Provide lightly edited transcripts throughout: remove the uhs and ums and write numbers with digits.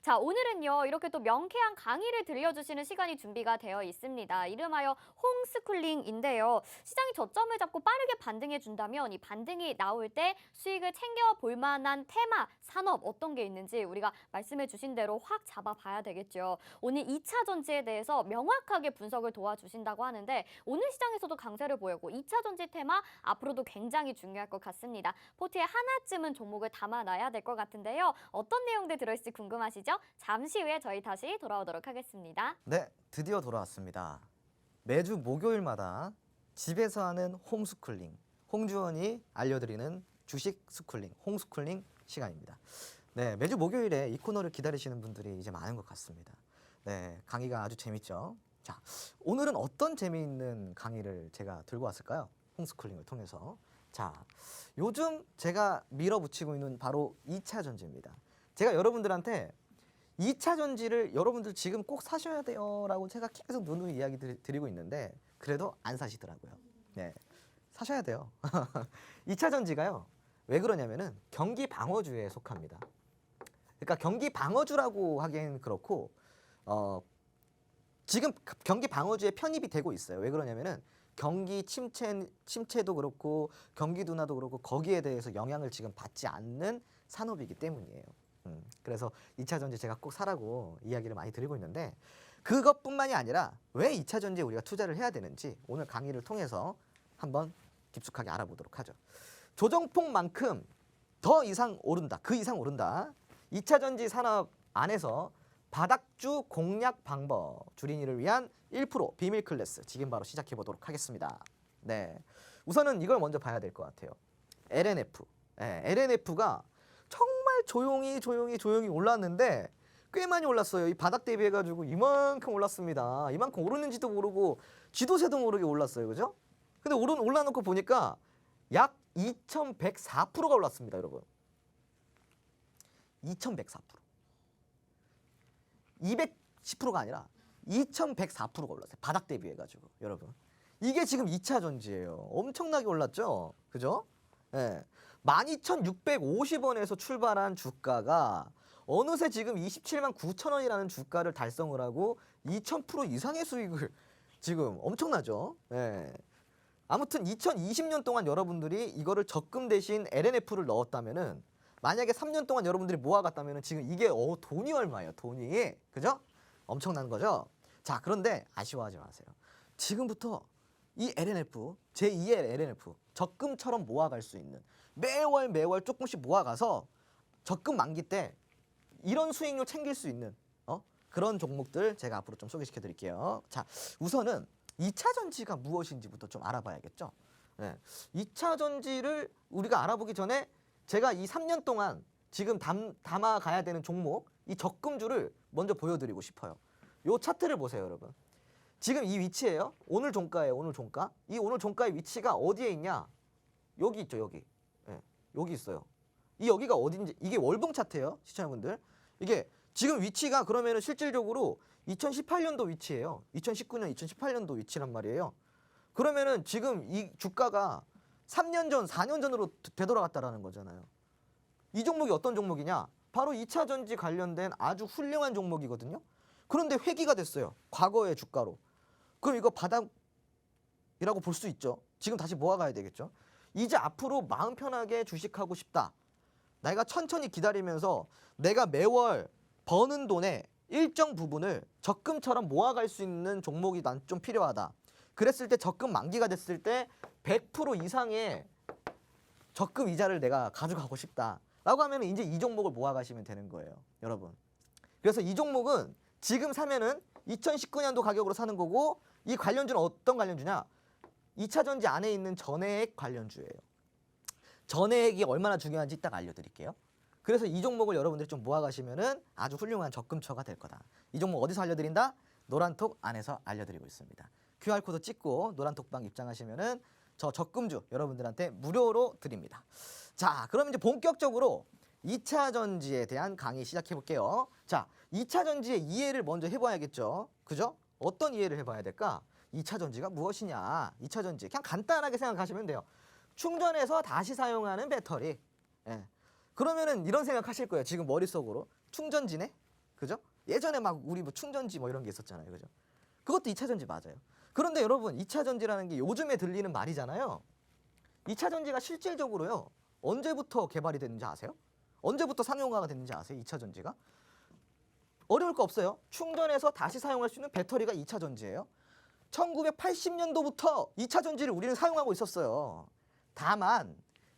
자, 오늘은요, 이렇게 또 명쾌한 강의를 들려주시는 시간이 준비가 되어 있습니다. 이름하여 홈스쿨링인데요. 시장이 저점을 잡고 빠르게 반등해 준다면 이 반등이 나올 때 수익을 챙겨볼 만한 테마, 산업 어떤 게 있는지 우리가 말씀해 주신 대로 확 잡아봐야 되겠죠. 오늘 2차 전지에 대해서 명확하게 분석을 도와주신다고 하는데 오늘 시장에서도 강세를 보이고 2차 전지 테마 앞으로도 굉장히 중요할 것 같습니다. 포트에 하나쯤은 종목을 담아놔야 될 것 같은데요. 어떤 내용들 들어있을지 궁금하시죠? 잠시 후에 저희 다시 돌아오도록 하겠습니다. 네, 드디어 돌아왔습니다. 매주 목요일마다 집에서 하는 홈스쿨링, 홍주원이 알려드리는 주식 스쿨링, 홈스쿨링 시간입니다. 네, 매주 목요일에 이 코너를 기다리시는 분들이 이제 많은 것 같습니다. 네, 강의가 아주 재밌죠. 자, 오늘은 어떤 재미있는 강의를 제가 들고 왔을까요? 홈스쿨링을 통해서. 자, 요즘 제가 밀어붙이고 있는 바로 2차 전지입니다. 제가 여러분들한테 2차 전지를 여러분들 지금 꼭 사셔야 돼요 라고 제가 계속 누누이 이야기 드리고 있는데 그래도 안 사시더라고요. 네, 사셔야 돼요. 2차 전지가요, 왜 그러냐면은 경기 방어주에 속합니다. 그러니까 경기 방어주라고 하기엔 그렇고 지금 경기 방어주에 편입이 되고 있어요. 왜 그러냐면은 경기 침체도 그렇고 경기 둔화도 그렇고 거기에 대해서 영향을 지금 받지 않는 산업이기 때문이에요. 그래서 2차 전지 제가 꼭 사라고 이야기를 많이 드리고 있는데 그것뿐만이 아니라 왜 2차 전지에 우리가 투자를 해야 되는지 오늘 강의를 통해서 한번 깊숙하게 알아보도록 하죠. 조정폭만큼 더 이상 오른다. 그 이상 오른다. 2차 전지 산업 안에서 바닥주 공략 방법 줄이니를 위한 1% 비밀 클래스 지금 바로 시작해 보도록 하겠습니다. 네, 우선은 이걸 먼저 봐야 될 것 같아요. LNF. 네, LNF가 정말 조용히 올랐는데 꽤 많이 올랐어요. 이 바닥 대비해가지고 이만큼 올랐습니다. 이만큼 오르는지도 모르고 지도새도 모르게 올랐어요. 그죠? 근데 올라놓고 보니까 약 2104%가 올랐습니다. 여러분. 2104%. 210%가 아니라 2104%가 올랐어요. 바닥 대비해가지고. 여러분. 이게 지금 2차 전지예요. 엄청나게 올랐죠? 그죠? 예. 12,650원에서 출발한 주가가 어느새 지금 27만 9천 원이라는 주가를 달성을 하고 2,000% 이상의 수익을 지금 엄청나죠. 예. 아무튼 2020년 동안 여러분들이 이거를 적금 대신 LNF를 넣었다면은 만약에 3년 동안 여러분들이 모아갔다면은 지금 이게 돈이 얼마예요? 돈이. 그죠? 엄청난 거죠. 자, 그런데 아쉬워하지 마세요. 지금부터 이 LNF, 제2의 LNF, 적금처럼 모아갈 수 있는 매월 조금씩 모아가서 적금 만기 때 이런 수익률 챙길 수 있는 그런 종목들 제가 앞으로 좀 소개시켜 드릴게요. 자, 우선은 2차 전지가 무엇인지부터 좀 알아봐야겠죠. 네. 2차 전지를 우리가 알아보기 전에 제가 이 3년 동안 지금 담아가야 되는 종목, 이 적금주를 먼저 보여드리고 싶어요. 요 차트를 보세요, 여러분. 지금 이 위치예요. 오늘 종가예요. 오늘 종가. 이 오늘 종가의 위치가 어디에 있냐? 여기 있죠. 여기. 네, 여기 있어요. 이 여기가 어딘지. 이게 월봉 차트예요. 시청자분들. 이게 지금 위치가 그러면은 실질적으로 2018년도 위치예요. 2019년, 2018년도 위치란 말이에요. 그러면은 지금 이 주가가 3년 전, 4년 전으로 되돌아갔다라는 거잖아요. 이 종목이 어떤 종목이냐? 바로 2차 전지 관련된 아주 훌륭한 종목이거든요. 그런데 회귀가 됐어요. 과거의 주가로. 그럼 이거 바닥이라고 볼 수 있죠. 지금 다시 모아가야 되겠죠. 이제 앞으로 마음 편하게 주식하고 싶다. 내가 천천히 기다리면서 내가 매월 버는 돈의 일정 부분을 적금처럼 모아갈 수 있는 종목이 난 좀 필요하다. 그랬을 때 적금 만기가 됐을 때 100% 이상의 적금 이자를 내가 가져가고 싶다. 라고 하면 이제 이 종목을 모아가시면 되는 거예요. 여러분. 그래서 이 종목은 지금 사면은 2019년도 가격으로 사는 거고 이 관련주는 어떤 관련주냐? 2차 전지 안에 있는 전해액 관련주예요. 전해액이 얼마나 중요한지 이따가 알려드릴게요. 그래서 이 종목을 여러분들이 좀 모아가시면은 아주 훌륭한 적금처가 될 거다. 이 종목 어디서 알려드린다? 노란톡 안에서 알려드리고 있습니다. QR코드 찍고 노란톡방 입장하시면은 저 적금주 여러분들한테 무료로 드립니다. 자, 그럼 이제 본격적으로 2차 전지에 대한 강의 시작해 볼게요. 자, 2차 전지의 이해를 먼저 해봐야겠죠. 그죠? 어떤 이해를 해봐야 될까? 2차 전지가 무엇이냐? 2차 전지 그냥 간단하게 생각하시면 돼요. 충전해서 다시 사용하는 배터리. 예. 그러면은 이런 생각하실 거예요. 지금 머릿속으로 충전지네? 그죠? 예전에 막 우리 뭐 충전지 뭐 이런 게 있었잖아요. 그죠? 그것도 2차 전지 맞아요. 그런데 여러분 2차 전지라는 게 요즘에 들리는 말이잖아요. 2차 전지가 실질적으로요. 언제부터 개발이 됐는지 아세요? 언제부터 상용화가 됐는지 아세요? 2차 전지가? 어려울 거 없어요. 충전해서 다시 사용할 수 있는 배터리가 2차 전지예요. 1980년도부터 2차 전지를 우리는 사용하고 있었어요. 다만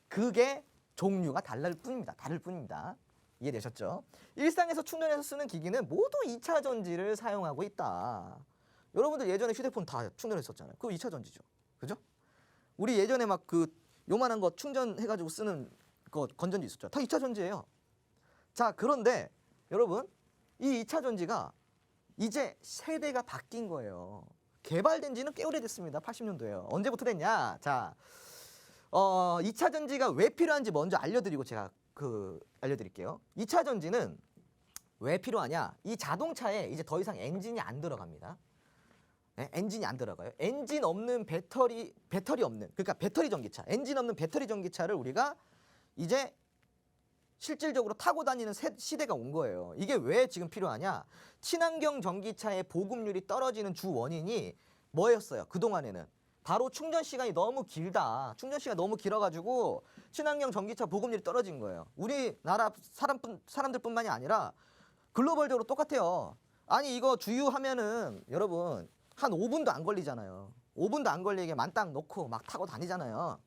그게 종류가 다를 뿐입니다. 다를 뿐입니다. 이해되셨죠? 일상에서 충전해서 쓰는 기기는 모두 2차 전지를 사용하고 있다. 여러분들 예전에 휴대폰 다 충전했었잖아요. 그거 2차 전지죠. 그죠? 우리 예전에 막 그 요만한 거 충전해가지고 쓰는 거 건전지 있었죠. 다 2차 전지예요. 자, 그런데 여러분 이 2차 전지가 이제 세대가 바뀐 거예요. 개발된 지는 꽤 오래됐습니다. 80년도에요. 언제부터 됐냐? 자, 2차 전지가 왜 필요한지 먼저 알려드리고 제가 알려드릴게요. 2차 전지는 왜 필요하냐? 이 자동차에 이제 더 이상 엔진이 안 들어갑니다. 네? 엔진이 안 들어가요. 엔진 없는 배터리 없는, 그러니까 배터리 전기차, 엔진 없는 배터리 전기차를 우리가 이제 실질적으로 타고 다니는 시대가 온 거예요. 이게 왜 지금 필요하냐? 친환경 전기차의 보급률이 떨어지는 주 원인이 뭐였어요? 그동안에는 바로 충전 시간이 너무 길다. 충전 시간이 너무 길어가지고 친환경 전기차 보급률이 떨어진 거예요. 우리나라 사람들뿐만이 아니라 글로벌적으로 똑같아요. 아니 이거 주유하면은 여러분 한 5분도 안 걸리잖아요. 5분도 안 걸리게 만땅 놓고 막 타고 다니잖아요.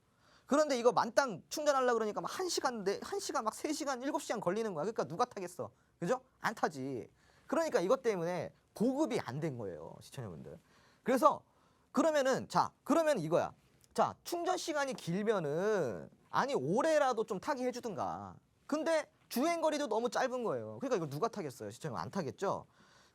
그런데 이거 만땅 충전하려고 그러니까 막 1시간 막 3시간, 7시간 걸리는 거야. 그러니까 누가 타겠어? 그죠? 안 타지. 그러니까 이것 때문에 보급이 안 된 거예요. 시청자분들. 그래서 그러면 이거야. 자, 충전 시간이 길면은 아니 오래라도 좀 타게 해주든가. 근데 주행거리도 너무 짧은 거예요. 그러니까 이거 누가 타겠어요? 시청자 안 타겠죠?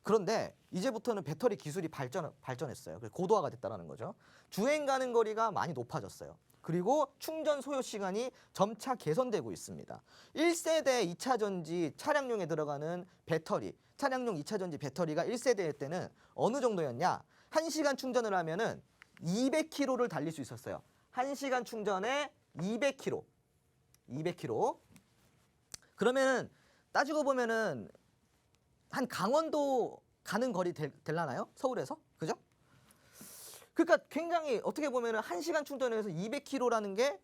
그런데 이제부터는 배터리 기술이 발전했어요. 그래서 고도화가 됐다는 거죠. 주행 가는 거리가 많이 높아졌어요. 그리고 충전 소요 시간이 점차 개선되고 있습니다. 1세대 2차 전지 차량용에 들어가는 배터리, 차량용 2차 전지 배터리가 1세대 때는 어느 정도였냐? 1시간 충전을 하면은 200km를 달릴 수 있었어요. 1시간 충전에 200km. 200km. 그러면은 따지고 보면은 한 강원도 가는 거리 될라나요? 서울에서? 그죠? 그러니까 굉장히 어떻게 보면은 1시간 충전해서 200km라는 게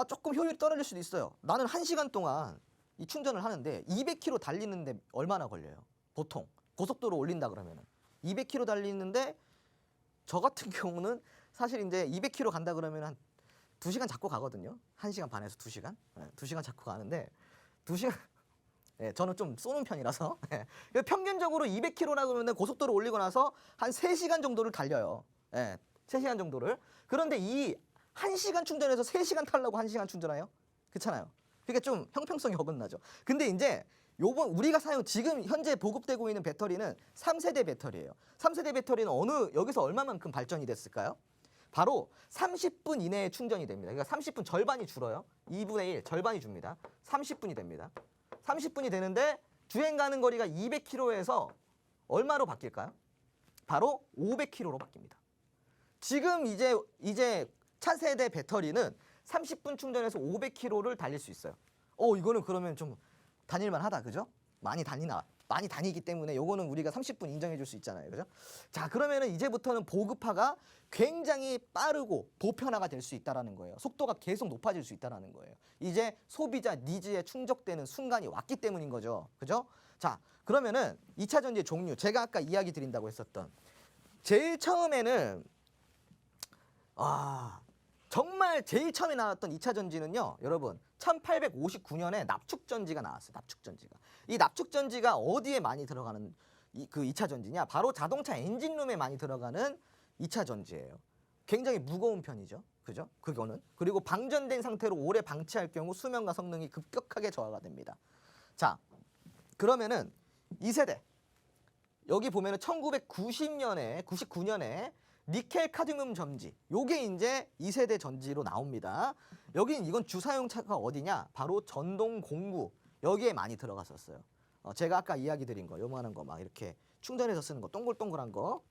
조금 효율이 떨어질 수도 있어요. 나는 1시간 동안 이 충전을 하는데 200km 달리는데 얼마나 걸려요? 보통 고속도로 올린다 그러면은 200km 달리는데 저 같은 경우는 사실 이제 200km 간다 그러면 한 2시간 잡고 가거든요. 1시간 반에서 2시간. 2시간 잡고 가는데 2시간 저는 좀 쏘는 편이라서 평균적으로 200km라 그러면 고속도로 올리고 나서 한 3시간 정도를 달려요. 3시간 정도를. 그런데 이 1시간 충전해서 3시간 타려고 1시간 충전해요? 그렇잖아요. 그게 좀 형평성이 어긋나죠. 근데 이제 요번 우리가 지금 현재 보급되고 있는 배터리는 3세대 배터리예요. 3세대 배터리는 여기서 얼마만큼 발전이 됐을까요? 바로 30분 이내에 충전이 됩니다. 그러니까 30분 절반이 줄어요. 2분의 1 절반이 줍니다. 30분이 됩니다. 30분이 되는데 주행 가는 거리가 200km에서 얼마로 바뀔까요? 바로 500km로 바뀝니다. 지금 이제 차세대 배터리는 30분 충전해서 500km를 달릴 수 있어요. 이거는 그러면 좀 다닐만 하다. 그죠? 많이 다니기 때문에 요거는 우리가 30분 인정해 줄 수 있잖아요. 그죠? 자, 그러면은 이제부터는 보급화가 굉장히 빠르고 보편화가 될 수 있다라는 거예요. 속도가 계속 높아질 수 있다라는 거예요. 이제 소비자 니즈에 충족되는 순간이 왔기 때문인 거죠. 그죠? 자, 그러면은 2차 전지의 종류, 제가 아까 이야기 드린다고 했었던 제일 처음에는 정말 제일 처음에 나왔던 2차 전지는요, 여러분 1859년에 납축전지가 나왔어요. 납축전지가. 이 납축전지가 어디에 많이 들어가는 그 2차 전지냐? 바로 자동차 엔진룸에 많이 들어가는 2차 전지예요. 굉장히 무거운 편이죠. 그죠? 그거는. 그리고 방전된 상태로 오래 방치할 경우 수명과 성능이 급격하게 저하가 됩니다. 자, 그러면은 2세대. 여기 보면은 1999년에 니켈 카드뮴 전지. 요게 이제 2세대 전지로 나옵니다. 이건 주사용차가 어디냐? 바로 전동 공구. 여기에 많이 들어갔었어요. 제가 아까 이야기 드린 거, 요만한 거 막 이렇게 충전해서 쓰는 거, 동글동글한 거.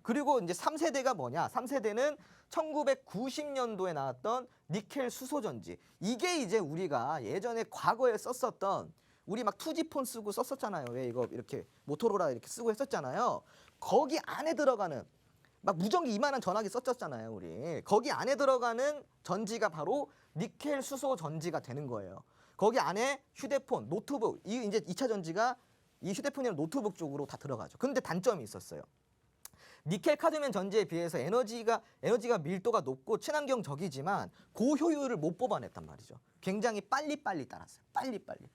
그리고 이제 3세대가 뭐냐? 3세대는 1990년도에 나왔던 니켈 수소 전지. 이게 이제 우리가 예전에 과거에 썼었던 우리 막 투지폰 쓰고 썼었잖아요. 왜 이거 이렇게 모토로라 이렇게 쓰고 했었잖아요. 거기 안에 들어가는 막 무전기 이만한 전화기 썼었잖아요, 우리. 거기 안에 들어가는 전지가 바로 니켈 수소 전지가 되는 거예요. 거기 안에 휴대폰, 노트북, 이 이제 2차 전지가 이 휴대폰이랑 노트북 쪽으로 다 들어가죠. 근데 단점이 있었어요. 니켈 카드뮴 전지에 비해서 에너지가 밀도가 높고 친환경적이지만 고효율을 못 뽑아냈단 말이죠. 굉장히 빨리빨리 따랐어요. 빨리빨리.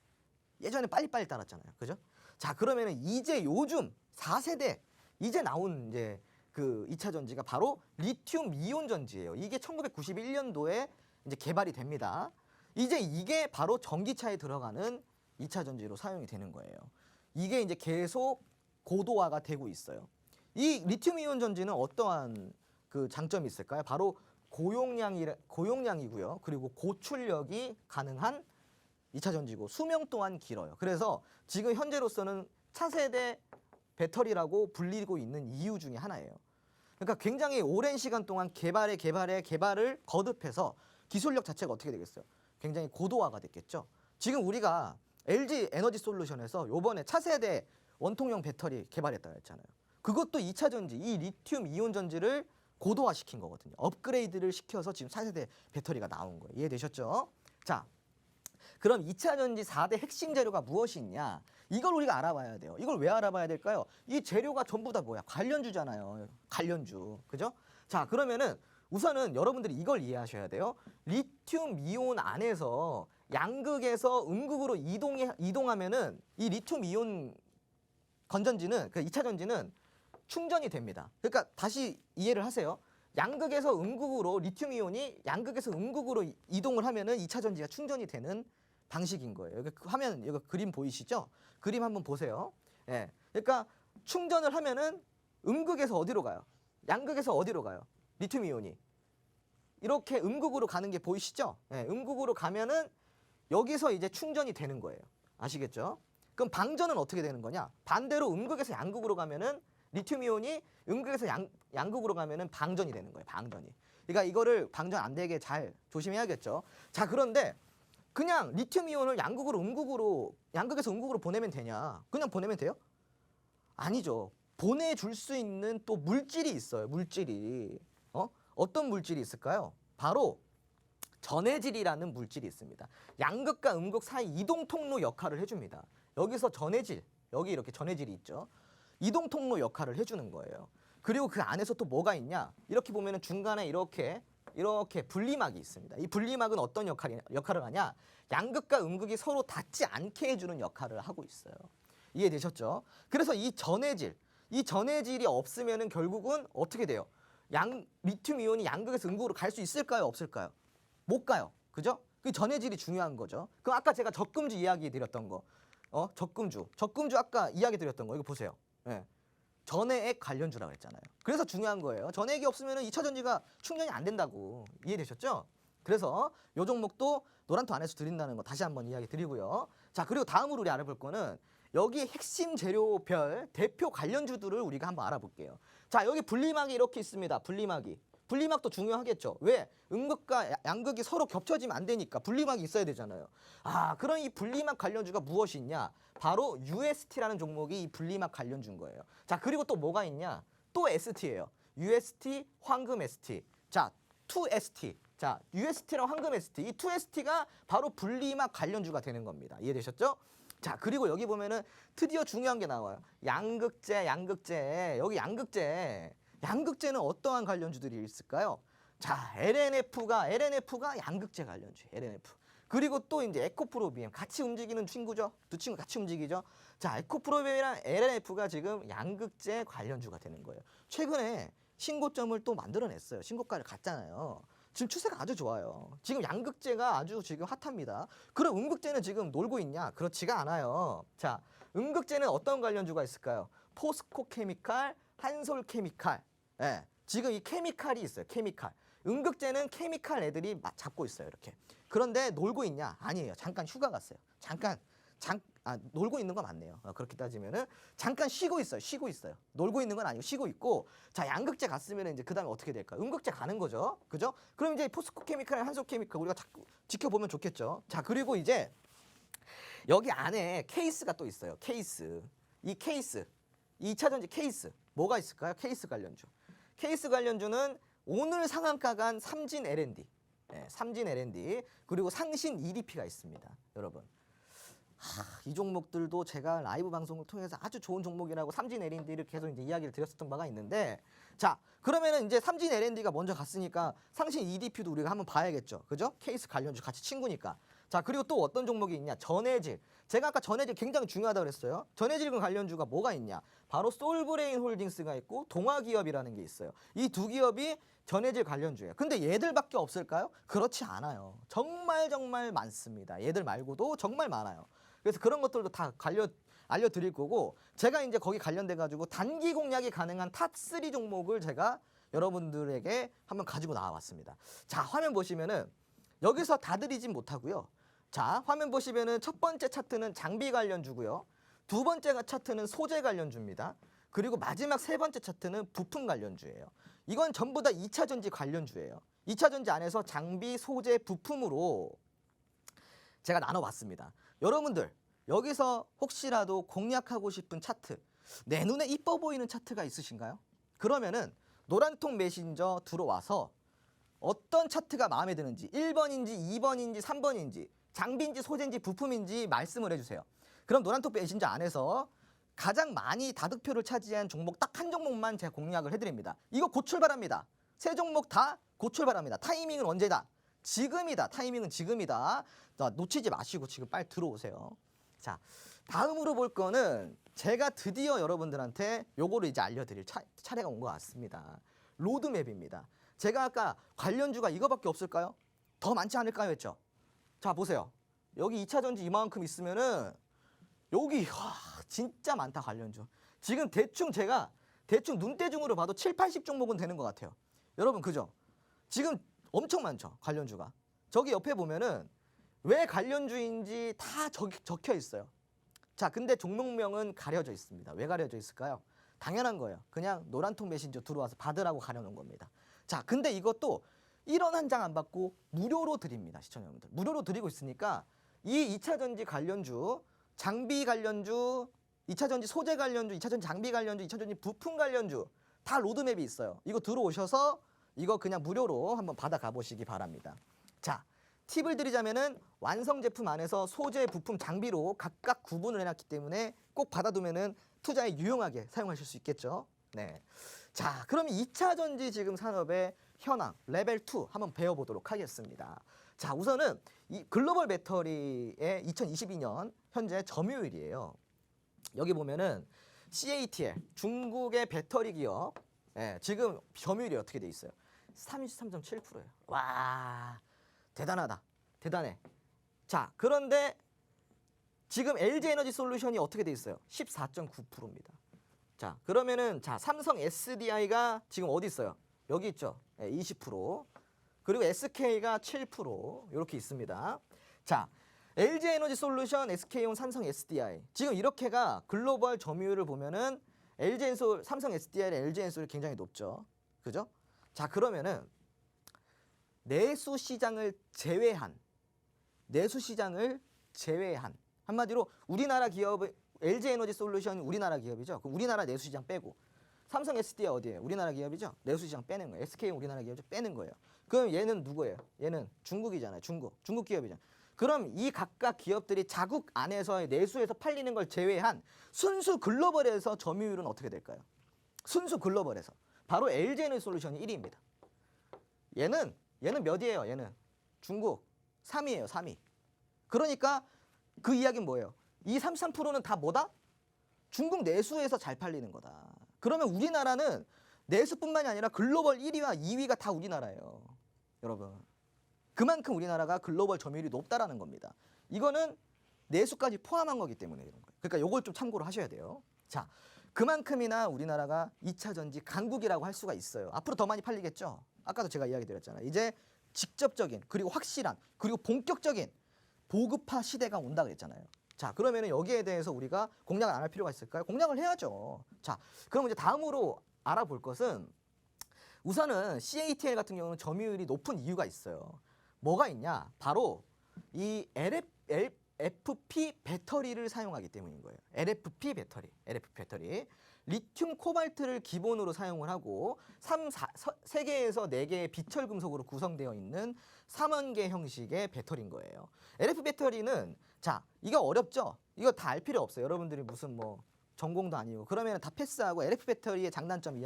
예전에 빨리빨리 따랐잖아요. 그죠? 자, 그러면은 이제 요즘 4세대 이제 나온 이제 그 2차 전지가 바로 리튬 이온 전지예요. 이게 1991년도에 이제 개발이 됩니다. 이제 이게 바로 전기차에 들어가는 2차 전지로 사용이 되는 거예요. 이게 이제 계속 고도화가 되고 있어요. 이 리튬 이온 전지는 어떠한 그 장점이 있을까요? 바로 고용량이고요. 그리고 고출력이 가능한 2차 전지고 수명 또한 길어요. 그래서 지금 현재로서는 차세대 배터리라고 불리고 있는 이유 중에 하나예요. 그러니까 굉장히 오랜 시간 동안 개발을 거듭해서 기술력 자체가 어떻게 되겠어요? 굉장히 고도화가 됐겠죠. 지금 우리가 LG 에너지 솔루션에서 요번에 차세대 원통형 배터리 개발했다고 했잖아요. 그것도 2차 전지, 이 리튬 이온 전지를 고도화시킨 거거든요. 업그레이드를 시켜서 지금 4세대 배터리가 나온 거예요. 이해되셨죠? 자, 그럼 2차 전지 4대 핵심 재료가 무엇이 있냐? 이걸 우리가 알아봐야 돼요. 이걸 왜 알아봐야 될까요? 이 재료가 전부 다 뭐야? 관련주잖아요. 관련주. 그죠? 자, 그러면은 우선은 여러분들이 이걸 이해하셔야 돼요. 리튬 이온 안에서 양극에서 음극으로 이동하면은 이 리튬 이온 건전지는 그 2차 전지는 충전이 됩니다. 그러니까 다시 이해를 하세요. 양극에서 음극으로 리튬 이온이 양극에서 음극으로 이동을 하면은 2차 전지가 충전이 되는 방식인 거예요. 여기 화면 이거 그림 보이시죠? 그림 한번 보세요. 예. 그러니까 충전을 하면은 음극에서 어디로 가요? 양극에서 어디로 가요? 리튬 이온이 이렇게 음극으로 가는 게 보이시죠? 예. 음극으로 가면은 여기서 이제 충전이 되는 거예요. 아시겠죠? 그럼 방전은 어떻게 되는 거냐? 반대로 음극에서 양극으로 가면은 리튬 이온이 음극에서 양극으로 가면은 방전이 되는 거예요. 방전이. 그러니까 이거를 방전 안 되게 잘 조심해야겠죠. 자, 그런데 그냥 리튬 이온을 양극에서 음극으로 보내면 되냐? 그냥 보내면 돼요? 아니죠. 보내줄 수 있는 또 물질이 있어요. 물질이. 어떤 물질이 있을까요? 바로 전해질이라는 물질이 있습니다. 양극과 음극 사이 이동 통로 역할을 해줍니다. 여기서 전해질, 여기 이렇게 전해질이 있죠. 이동 통로 역할을 해주는 거예요. 그리고 그 안에서 또 뭐가 있냐? 이렇게 보면은 중간에 이렇게 분리막이 있습니다. 이 분리막은 어떤 역할을 하냐? 양극과 음극이 서로 닿지 않게 해주는 역할을 하고 있어요. 이해되셨죠? 그래서 이 전해질이 없으면은 결국은 어떻게 돼요? 리튬 이온이 양극에서 음극으로 갈 수 있을까요? 없을까요? 못 가요. 그죠? 그 전해질이 중요한 거죠. 그럼 아까 제가 적금주 이야기 드렸던 거, 적금주 아까 이야기 드렸던 거 이거 보세요. 예. 전해액 관련주라고 했잖아요. 그래서 중요한 거예요. 전해액이 없으면 2차 전지가 충전이 안 된다고. 이해되셨죠? 그래서 요 종목도 노란토 안에서 드린다는 거 다시 한번 이야기 드리고요. 자, 그리고 다음으로 우리 알아볼 거는 여기 핵심 재료별 대표 관련주들을 우리가 한번 알아볼게요. 자, 여기 분리막이 이렇게 있습니다. 분리막도 중요하겠죠. 왜? 음극과 양극이 서로 겹쳐지면 안 되니까 분리막이 있어야 되잖아요. 그럼 이 분리막 관련주가 무엇이 있냐? 바로 UST라는 종목이 이 분리막 관련주인 거예요. 자, 그리고 또 뭐가 있냐? 또 ST예요. UST, 황금 ST. 자, 2ST. 자, UST랑 황금 ST. 이 2ST가 바로 분리막 관련주가 되는 겁니다. 이해되셨죠? 자, 그리고 여기 보면은 드디어 중요한 게 나와요. 양극재. 여기 양극재는 어떠한 관련주들이 있을까요? 자, LNF가 양극재 관련주, LNF. 그리고 또 이제 에코프로비엠 같이 움직이는 친구죠. 두 친구 같이 움직이죠. 자, 에코프로비엠이랑 LNF가 지금 양극재 관련주가 되는 거예요. 최근에 신고점을 또 만들어냈어요. 신고가를 갔잖아요. 지금 추세가 아주 좋아요. 지금 양극재가 아주 지금 핫합니다. 그럼 음극재는 지금 놀고 있냐? 그렇지가 않아요. 자, 음극재는 어떤 관련주가 있을까요? 포스코 케미칼, 한솔 케미칼. 예, 지금 이 케미칼이 있어요. 케미칼. 음극재는 케미칼 애들이 잡고 있어요. 이렇게. 그런데 놀고 있냐? 아니에요. 잠깐 휴가 갔어요. 놀고 있는 건 맞네요. 그렇게 따지면은 잠깐 쉬고 있어요. 놀고 있는 건 아니고 쉬고 있고. 자, 양극재 갔으면 이제 그다음에 어떻게 될까요? 음극재 가는 거죠. 그죠? 그럼 이제 포스코 케미칼, 한솔 케미칼 우리가 자꾸 지켜보면 좋겠죠. 자, 그리고 이제 여기 안에 케이스가 또 있어요. 케이스. 이 케이스. 2차 전지 케이스. 뭐가 있을까요? 케이스 관련주. 케이스 관련주는 오늘 상한가 간 삼진 L&D. 네, 삼진 L&D. 그리고 상신 EDP가 있습니다. 여러분. 이 종목들도 제가 라이브 방송을 통해서 아주 좋은 종목이라고 삼진 L&D를 계속 이제 이야기를 드렸었던 바가 있는데, 자, 그러면은 이제 삼진 L&D가 먼저 갔으니까 상신 EDP도 우리가 한번 봐야겠죠. 그죠? 케이스 관련주 같이 친구니까. 자, 그리고 또 어떤 종목이 있냐? 전해질. 제가 아까 전해질 굉장히 중요하다고 그랬어요. 전해질 관련주가 뭐가 있냐? 바로 솔브레인 홀딩스가 있고 동아기업이라는 게 있어요. 이 두 기업이 전해질 관련주예요. 근데 얘들밖에 없을까요? 그렇지 않아요. 정말 많습니다. 얘들 말고도 정말 많아요. 그래서 그런 것들도 다 알려드릴 거고, 제가 이제 거기 관련돼 가지고 단기 공략이 가능한 탑3 종목을 제가 여러분들에게 한번 가지고 나와봤습니다. 자, 화면 보시면은 여기서 다 드리진 못하고요. 자, 화면 보시면은 첫 번째 차트는 장비 관련주고요. 두 번째 차트는 소재 관련주입니다. 그리고 마지막 세 번째 차트는 부품 관련주예요. 이건 전부 다 2차 전지 관련주예요. 2차 전지 안에서 장비, 소재, 부품으로 제가 나눠봤습니다. 여러분들 여기서 혹시라도 공략하고 싶은 차트, 내 눈에 이뻐 보이는 차트가 있으신가요? 그러면은 노란통 메신저 들어와서 어떤 차트가 마음에 드는지 1번인지 2번인지 3번인지 장비인지 소재인지 부품인지 말씀을 해주세요. 그럼 노란통 메신저 안에서 가장 많이 다득표를 차지한 종목 딱 한 종목만 제가 공략을 해드립니다. 이거 곧 출발합니다. 세 종목 다 곧 출발합니다. 타이밍은 언제다? 지금이다. 타이밍은 지금이다. 자, 놓치지 마시고 지금 빨리 들어오세요. 자, 다음으로 볼 거는 제가 드디어 여러분들한테 요거를 이제 알려드릴 차례가 온 것 같습니다. 로드맵입니다. 제가 아까 관련주가 이거밖에 없을까요? 더 많지 않을까요? 했죠? 자, 보세요. 여기 2차 전지 이만큼 있으면은 여기 진짜 많다. 관련주. 지금 제가 대충 눈대중으로 봐도 7, 80종목은 되는 것 같아요. 여러분 그죠? 지금 엄청 많죠. 관련주가. 저기 옆에 보면은 왜 관련주인지 다 적혀 있어요. 자, 근데 종목명은 가려져 있습니다. 왜 가려져 있을까요? 당연한 거예요. 그냥 노란통 메신저 들어와서 받으라고 가려놓은 겁니다. 자, 근데 이것도 1원 한 장 안 받고 무료로 드립니다. 시청자 여러분들. 무료로 드리고 있으니까 이 2차 전지 관련주, 장비 관련주, 2차 전지 소재 관련주, 2차 전지 장비 관련주, 2차 전지 부품 관련주 다 로드맵이 있어요. 이거 들어오셔서 이거 그냥 무료로 한번 받아가 보시기 바랍니다. 자, 팁을 드리자면은 완성 제품 안에서 소재, 부품, 장비로 각각 구분을 해놨기 때문에 꼭 받아두면은 투자에 유용하게 사용하실 수 있겠죠. 네. 자, 그럼 2차 전지 지금 산업의 현황 레벨 2 한번 배워보도록 하겠습니다. 자, 우선은 이 글로벌 배터리의 2022년 현재 점유율이에요. 여기 보면은 CATL 중국의 배터리 기업, 지금 점유율이 어떻게 돼 있어요? 33.7%예요. 와, 대단하다. 대단해. 자, 그런데 지금 LG에너지솔루션이 어떻게 돼 있어요? 14.9%입니다. 자, 그러면은 자, 삼성 SDI가 지금 어디 있어요? 여기 있죠. 20%. 그리고 SK가 7% 이렇게 있습니다. 자, LG에너지솔루션, SK온, 삼성 SDI 지금 이렇게가 글로벌 점유율을 보면은 삼성 SDI랑 LG엔솔이 굉장히 높죠. 그죠? 자, 그러면은 내수 시장을 제외한 한마디로 우리나라 기업의 LG에너지솔루션이 우리나라 기업이죠. 그럼 우리나라 내수 시장 빼고 삼성 SDI 어디예요? 우리나라 기업이죠. 내수 시장 빼는 거예요. SK는 우리나라 기업이죠. 빼는 거예요. 그럼 얘는 누구예요? 얘는 중국이잖아요. 중국 기업이잖아요. 그럼 이 각각 기업들이 자국 안에서의 내수에서 팔리는 걸 제외한 순수 글로벌에서 점유율은 어떻게 될까요? 순수 글로벌에서 바로 LG에너지솔루션이 1위입니다. 얘는 몇이에요? 얘는 중국 3위예요. 3위. 그러니까 그 이야기는 뭐예요? 이 33%는 다 뭐다? 중국 내수에서 잘 팔리는 거다. 그러면 우리나라는 내수뿐만이 아니라 글로벌 1위와 2위가 다 우리나라예요. 여러분. 그만큼 우리나라가 글로벌 점유율이 높다라는 겁니다. 이거는 내수까지 포함한 거기 때문에 이런 거예요. 그러니까 요걸 좀 참고로 하셔야 돼요. 자, 그만큼이나 우리나라가 2차 전지 강국이라고 할 수가 있어요. 앞으로 더 많이 팔리겠죠? 아까도 제가 이야기 드렸잖아요. 이제 직접적인 그리고 확실한 그리고 본격적인 보급화 시대가 온다 그랬잖아요. 자, 그러면은 여기에 대해서 우리가 공략을 안 할 필요가 있을까요? 공략을 해야죠. 자, 그럼 이제 다음으로 알아볼 것은 우선은 CATL 같은 경우는 점유율이 높은 이유가 있어요. 뭐가 있냐? 바로 이 LFP 배터리를 사용하기 때문인 거예요. LFP 배터리. 리튬 코발트를 기본으로 사용을 하고 3개에서 4개의 비철 금속으로 구성되어 있는 3원계 형식의 배터리인 거예요. LFP 배터리는 자, 이거 어렵죠? 이거 다 알 필요 없어요. 여러분들이 무슨 뭐 전공도 아니고 그러면 다 패스하고 LFP 배터리의 장단점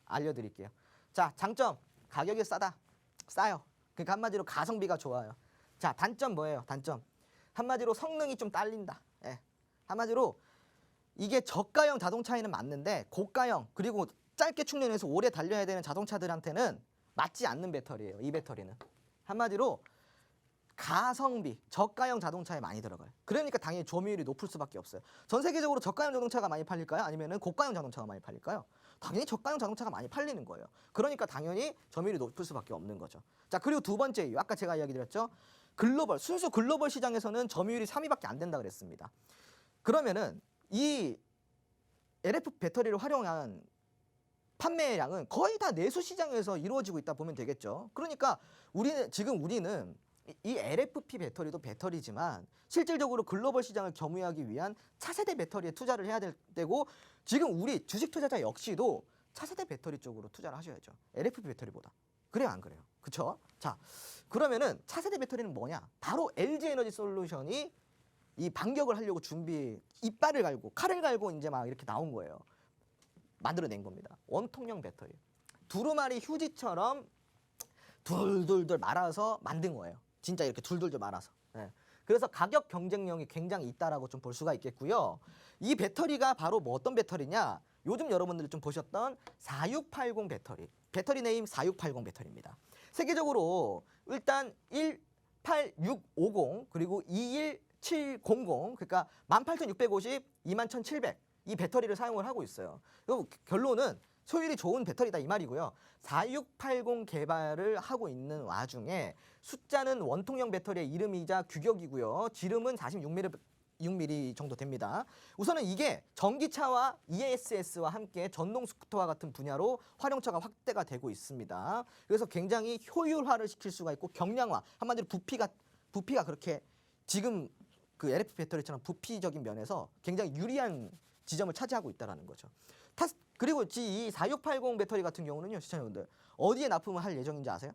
알려드릴게요. 자, 장점 가격이 싸요. 그러니까 한마디로 가성비가 좋아요. 자, 단점 뭐예요? 단점 한마디로 성능이 좀 딸린다. 예. 한마디로 이게 저가형 자동차에는 맞는데 고가형 그리고 짧게 충전해서 오래 달려야 되는 자동차들한테는 맞지 않는 배터리예요. 이 배터리는 한마디로 가성비 저가형 자동차에 많이 들어가요. 그러니까 당연히 점유율이 높을 수밖에 없어요. 전 세계적으로 저가형 자동차가 많이 팔릴까요? 아니면 고가형 자동차가 많이 팔릴까요? 당연히 저가형 자동차가 많이 팔리는 거예요. 그러니까 당연히 점유율이 높을 수밖에 없는 거죠. 자, 그리고 두 번째 이유 아까 제가 이야기 드렸죠. 순수 글로벌 시장에서는 점유율이 3위밖에 안 된다 그랬습니다. 그러면은 이 LFP 배터리를 활용한 판매량은 거의 다 내수 시장에서 이루어지고 있다 보면 되겠죠. 그러니까 우리는 이 LFP 배터리도 배터리지만 실질적으로 글로벌 시장을 겸유하기 위한 차세대 배터리에 투자를 해야 되고 지금 우리 주식 투자자 역시도 차세대 배터리 쪽으로 투자를 하셔야죠. LFP 배터리보다. 그래요, 안 그래요? 그쵸? 자, 그러면은 차세대 배터리는 뭐냐? 바로 LG 에너지 솔루션이 이 반격을 하려고 이빨을 갈고 칼을 갈고 이제 막 이렇게 나온 거예요. 만들어낸 겁니다. 원통형 배터리. 두루마리 휴지처럼 둘둘둘 말아서 만든 거예요. 진짜 이렇게 둘둘둘 말아서. 예. 그래서 가격 경쟁력이 굉장히 있다라고 좀 볼 수가 있겠고요. 이 배터리가 바로 뭐 어떤 배터리냐? 요즘 여러분들이 좀 보셨던 4680 배터리 네임 4680 배터리입니다. 세계적으로 일단 18650 그리고 21700 그러니까 18650, 21700 이 배터리를 사용을 하고 있어요. 그리고 결론은 효율이 좋은 배터리다 이 말이고요. 4680 개발을 하고 있는 와중에 숫자는 원통형 배터리의 이름이자 규격이고요. 지름은 46mm 정도 됩니다. 우선은 이게 전기차와 ESS와 함께 전동 스쿠터와 같은 분야로 활용처가 확대가 되고 있습니다. 그래서 굉장히 효율화를 시킬 수가 있고 경량화, 한마디로 부피가 그렇게 지금 그 LFP 배터리처럼 부피적인 면에서 굉장히 유리한 지점을 차지하고 있다는 거죠. 그리고 이 4680 배터리 같은 경우는요, 시청자분들 어디에 납품을 할 예정인지 아세요?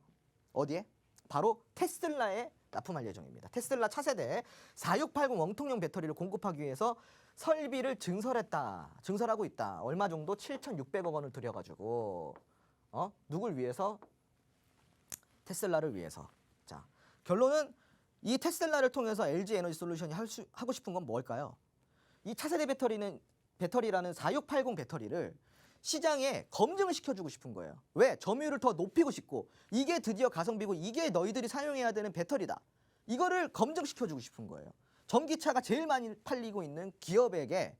어디에? 바로 테슬라에 납품할 예정입니다. 테슬라 차세대 4680 원통형 배터리를 공급하기 위해서 설비를 증설하고 있다. 얼마 정도? 7,600억 원을 들여가지고 누굴 위해서? 테슬라를 위해서. 자, 결론은 이 테슬라를 통해서 LG 에너지 솔루션이 하고 싶은 건 뭘까요? 이 차세대 배터리라는 4680 배터리를 시장에 검증을 시켜주고 싶은 거예요. 왜? 점유율을 더 높이고 싶고 이게 드디어 가성비고 이게 너희들이 사용해야 되는 배터리다. 이거를 검증시켜주고 싶은 거예요. 전기차가 제일 많이 팔리고 있는 기업에게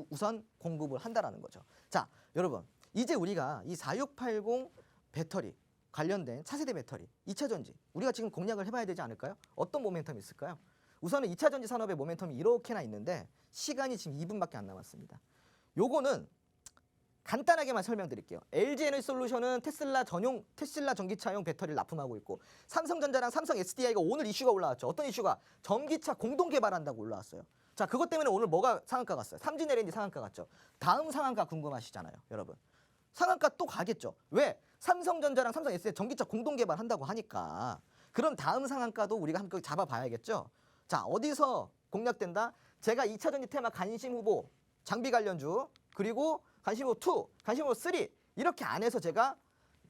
우선 공급을 한다라는 거죠. 자, 여러분 이제 우리가 이 4680 배터리 관련된 차세대 배터리, 2차전지 우리가 지금 공략을 해봐야 되지 않을까요? 어떤 모멘텀이 있을까요? 우선은 2차전지 산업의 모멘텀이 이렇게나 있는데 시간이 지금 2분밖에 안 남았습니다. 요거는 간단하게만 설명드릴게요. LG 에너지 솔루션은 테슬라 전기차용 배터리를 납품하고 있고 삼성전자랑 삼성 SDI가 오늘 이슈가 올라왔죠. 어떤 이슈가? 전기차 공동 개발한다고 올라왔어요. 자, 그것 때문에 오늘 뭐가 상한가 갔어요? 삼진 LNG 상한가 갔죠. 다음 상한가 궁금하시잖아요, 여러분. 상한가 또 가겠죠. 왜? 삼성전자랑 삼성 SDI 전기차 공동 개발한다고 하니까. 그럼 다음 상한가도 우리가 함께 잡아봐야겠죠. 자, 어디서 공략된다? 제가 2차전지 테마 관심 후보 장비 관련주 그리고 관심 후보 2, 관심 후보 3 이렇게 안에서 제가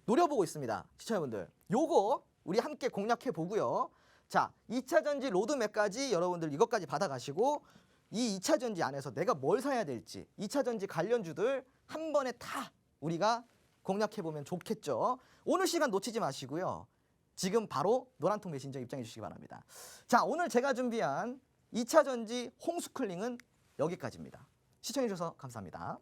노려보고 있습니다. 시청자분들 요거 우리 함께 공략해 보고요. 자, 2차전지 로드맵까지 여러분들 이것까지 받아가시고 이 2차전지 안에서 내가 뭘 사야 될지 2차전지 관련주들 한 번에 다 우리가 공략해 보면 좋겠죠. 오늘 시간 놓치지 마시고요. 지금 바로 노란통 메신저 입장해 주시기 바랍니다. 자, 오늘 제가 준비한 2차전지 홈스쿨링은 여기까지입니다. 시청해 주셔서 감사합니다.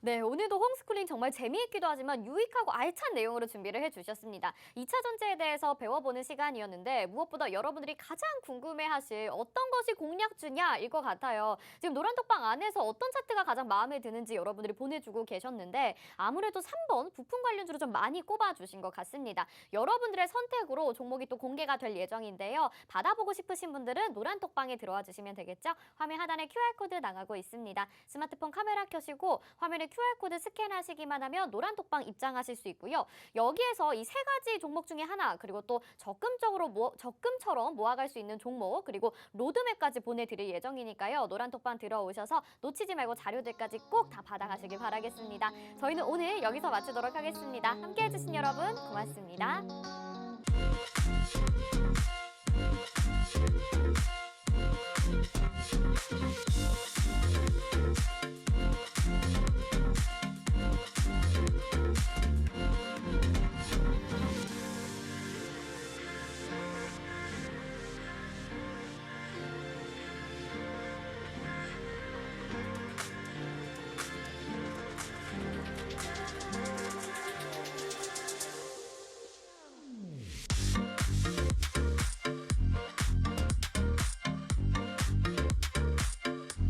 네, 오늘도 홈스쿨링 정말 재미있기도 하지만 유익하고 알찬 내용으로 준비를 해주셨습니다. 2차 전지에 대해서 배워보는 시간이었는데 무엇보다 여러분들이 가장 궁금해하실 어떤 것이 공략주냐일 것 같아요. 지금 노란톡방 안에서 어떤 차트가 가장 마음에 드는지 여러분들이 보내주고 계셨는데 아무래도 3번 부품 관련주로 좀 많이 꼽아주신 것 같습니다. 여러분들의 선택으로 종목이 또 공개가 될 예정인데요. 받아보고 싶으신 분들은 노란톡방에 들어와 주시면 되겠죠. 화면 하단에 QR코드 나가고 있습니다. 스마트폰 카메라 켜시고 화면에 QR코드 스캔하시기만 하면 노란톡방 입장하실 수 있고요. 여기에서 이 세 가지 종목 중에 하나 그리고 또 적금처럼 모아갈 수 있는 종목 그리고 로드맵까지 보내드릴 예정이니까요. 노란톡방 들어오셔서 놓치지 말고 자료들까지 꼭 다 받아가시길 바라겠습니다. 저희는 오늘 여기서 마치도록 하겠습니다. 함께해 주신 여러분 고맙습니다.